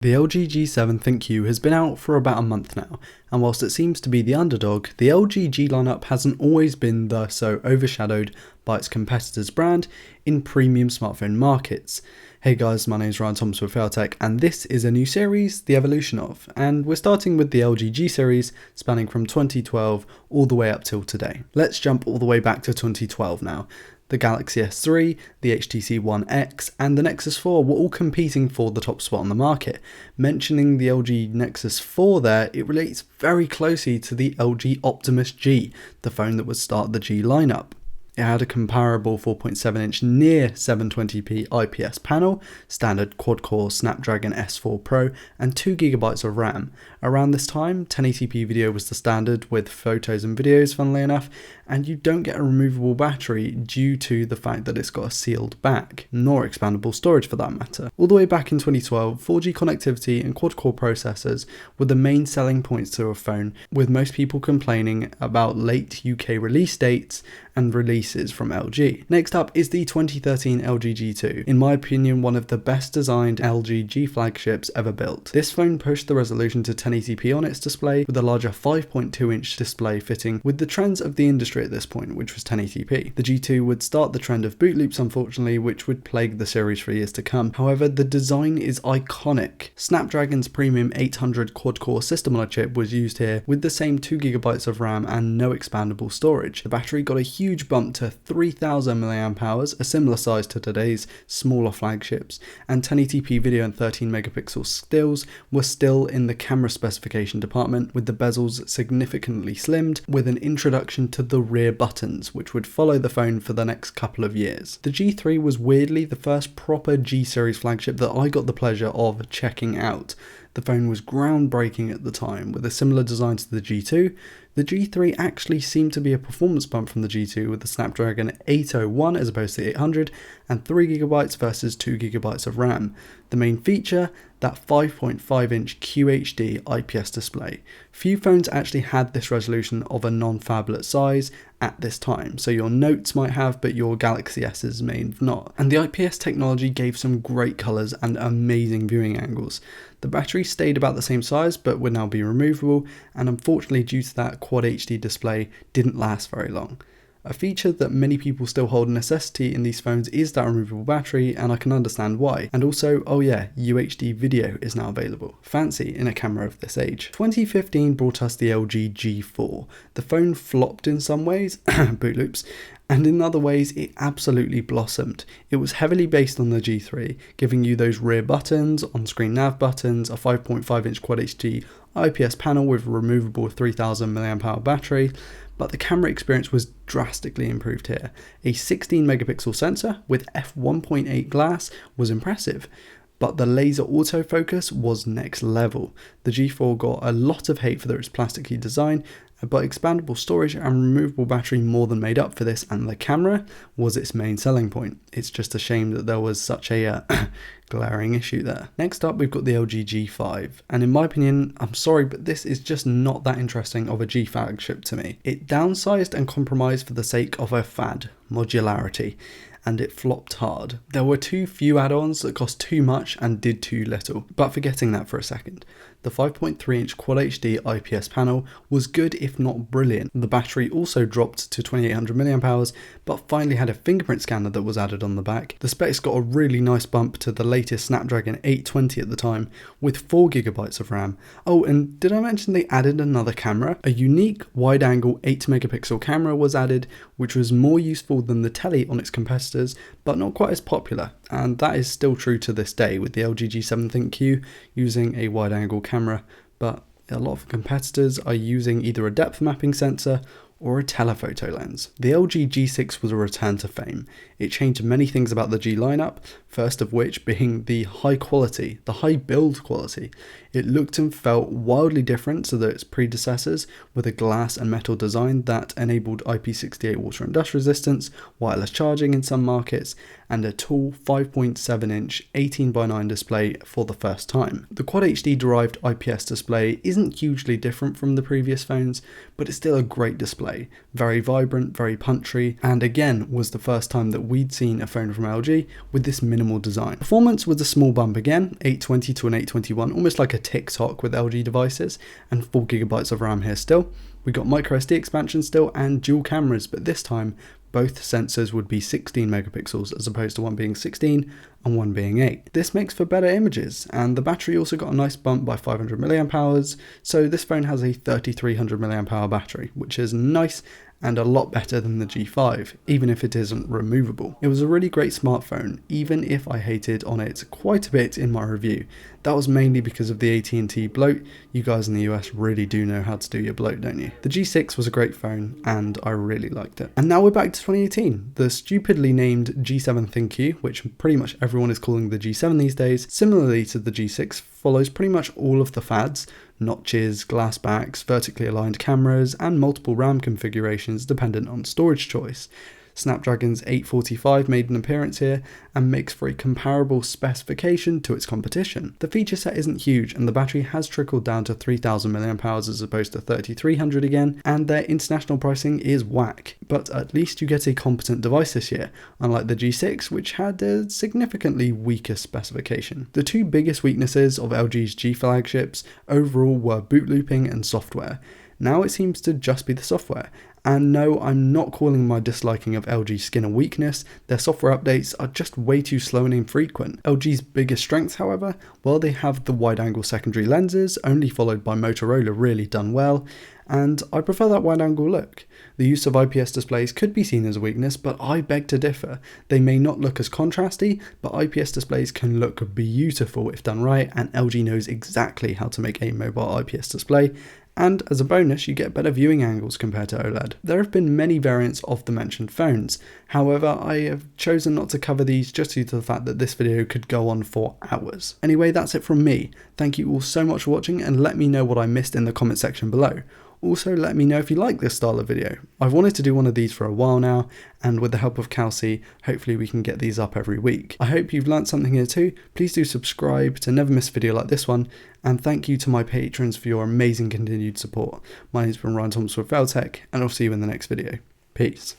The LG G7 ThinQ has been out for about a month now, and whilst it seems to be the underdog, the LG G lineup hasn't always been thus so overshadowed by its competitor's brand in premium smartphone markets. Hey guys, my name is Ryan Thomas with Failtech, and this is a new series, The Evolution of, and we're starting with the LG G series, spanning from 2012 all the way up till today. Let's jump all the way back to 2012 now. The Galaxy S3, the HTC One X, and the Nexus 4 were all competing for the top spot on the market. Mentioning the LG Nexus 4 there, it relates very closely to the LG Optimus G, the phone that would start the G lineup. It had a comparable 4.7-inch near 720p IPS panel, standard quad-core Snapdragon S4 Pro, and 2GB of RAM. Around this time, 1080p video was the standard with photos and videos, funnily enough, and you don't get a removable battery due to the fact that it's got a sealed back, nor expandable storage for that matter. All the way back in 2012, 4G connectivity and quad-core processors were the main selling points to a phone, with most people complaining about late UK release dates and releases from LG. Next up is the 2013 LG G2, in my opinion one of the best designed LG G flagships ever built. This phone pushed the resolution to 1080p on its display, with a larger 5.2-inch display fitting with the trends of the industry at this point, which was 1080p. The G2 would start the trend of boot loops, unfortunately, which would plague the series for years to come. However, the design is iconic. Snapdragon's premium 800 quad-core system on a chip was used here, with the same 2GB of RAM and no expandable storage. The battery got a huge bump to 3000 mAh, a similar size to today's smaller flagships, and 1080p video and 13 megapixel stills were still in the camera specification department, with the bezels significantly slimmed, with an introduction to the rear buttons, which would follow the phone for the next couple of years. The G3 was weirdly the first proper G series flagship that I got the pleasure of checking out. The phone was groundbreaking at the time, with a similar design to the G2. The G3 actually seemed to be a performance bump from the G2, with the Snapdragon 801 as opposed to 800, and 3GB versus 2GB of RAM. The main feature, that 5.5-inch QHD IPS display. Few phones actually had this resolution of a non-phablet size at this time, so your Notes might have, but your Galaxy S's may not. And the IPS technology gave some great colours and amazing viewing angles. The battery stayed about the same size, but would now be removable, and unfortunately due to that Quad HD display didn't last very long. A feature that many people still hold a necessity in these phones is that removable battery, and I can understand why. And also, oh yeah, UHD video is now available. Fancy in a camera of this age. 2015 brought us the LG G4. The phone flopped in some ways, boot loops, and in other ways it absolutely blossomed. It was heavily based on the G3, giving you those rear buttons, on-screen nav buttons, a 5.5-inch Quad HD IPS panel with a removable 3000 mAh battery, but the camera experience was drastically improved here. A 16 megapixel sensor with f1.8 glass was impressive, but the laser autofocus was next level. The G4 got a lot of hate for its plasticky design, but expandable storage and removable battery more than made up for this, and the camera was its main selling point. It's just a shame that there was such a glaring issue there. Next up, we've got the LG G5, and in my opinion, I'm sorry, but this is just not that interesting of a G flagship to me. It downsized and compromised for the sake of a fad, modularity, and it flopped hard. There were too few add-ons that cost too much and did too little. But forgetting that for a second, the 5.3-inch Quad HD IPS panel was good if not brilliant. The battery also dropped to 2800 mAh, but finally had a fingerprint scanner that was added on the back. The specs got a really nice bump to the latest Snapdragon 820 at the time, with 4GB of RAM. Oh, and did I mention they added another camera? A unique wide-angle 8 megapixel camera was added, which was more useful than the Tele on its competitors, but not quite as popular. And that is still true to this day, with the LG G7 ThinQ using a wide-angle camera, but a lot of competitors are using either a depth mapping sensor or a telephoto lens. The LG G6 was a return to fame. It changed many things about the G lineup, first of which being the high quality, the high build quality. It looked and felt wildly different to its predecessors, with a glass and metal design that enabled IP68 water and dust resistance, wireless charging in some markets, and a tall 5.7 inch 18:9 display for the first time. The Quad HD derived IPS display isn't hugely different from the previous phones, but it's still a great display, very vibrant, very punchy, and again was the first time that we'd seen a phone from LG with this minimal design. Performance was a small bump again, 820 to an 821, almost like a TikTok with LG devices, and 4GB of RAM here still. We got microSD expansion still and dual cameras, but this time both sensors would be 16 megapixels as opposed to one being 16 and one being 8. This makes for better images, and the battery also got a nice bump by 500 mAh, so this phone has a 3300 mAh battery, which is nice and a lot better than the G5, even if it isn't removable. It was a really great smartphone, even if I hated on it quite a bit in my review. That was mainly because of the AT&T bloat. You guys in the US really do know how to do your bloat, don't you? The G6 was a great phone, and I really liked it. And now we're back to 2018. The stupidly named G7 ThinQ, which pretty much everyone is calling the G7 these days, similarly to the G6, follows pretty much all of the fads: notches, glass backs, vertically aligned cameras, and multiple RAM configurations dependent on storage choice. Snapdragon's 845 made an appearance here and makes for a comparable specification to its competition. The feature set isn't huge, and the battery has trickled down to 3000 mAh as opposed to 3300 again, and their international pricing is whack. But at least you get a competent device this year, unlike the G6, which had a significantly weaker specification. The two biggest weaknesses of LG's G flagships overall were boot looping and software. Now it seems to just be the software. And no, I'm not calling my disliking of LG's skin a weakness. Their software updates are just way too slow and infrequent. LG's biggest strengths, however, well, they have the wide-angle secondary lenses, only followed by Motorola, really done well, and I prefer that wide-angle look. The use of IPS displays could be seen as a weakness, but I beg to differ. They may not look as contrasty, but IPS displays can look beautiful if done right, and LG knows exactly how to make a mobile IPS display. And as a bonus, you get better viewing angles compared to OLED. There have been many variants of the mentioned phones. However, I have chosen not to cover these just due to the fact that this video could go on for hours. Anyway, that's it from me. Thank you all so much for watching, and let me know what I missed in the comment section below. Also, let me know if you like this style of video. I've wanted to do one of these for a while now, and with the help of Kelsey, hopefully we can get these up every week. I hope you've learnt something here too. Please do subscribe to never miss a video like this one, and thank you to my patrons for your amazing continued support. My name's been Ryan Thomas with Veltech, and I'll see you in the next video. Peace.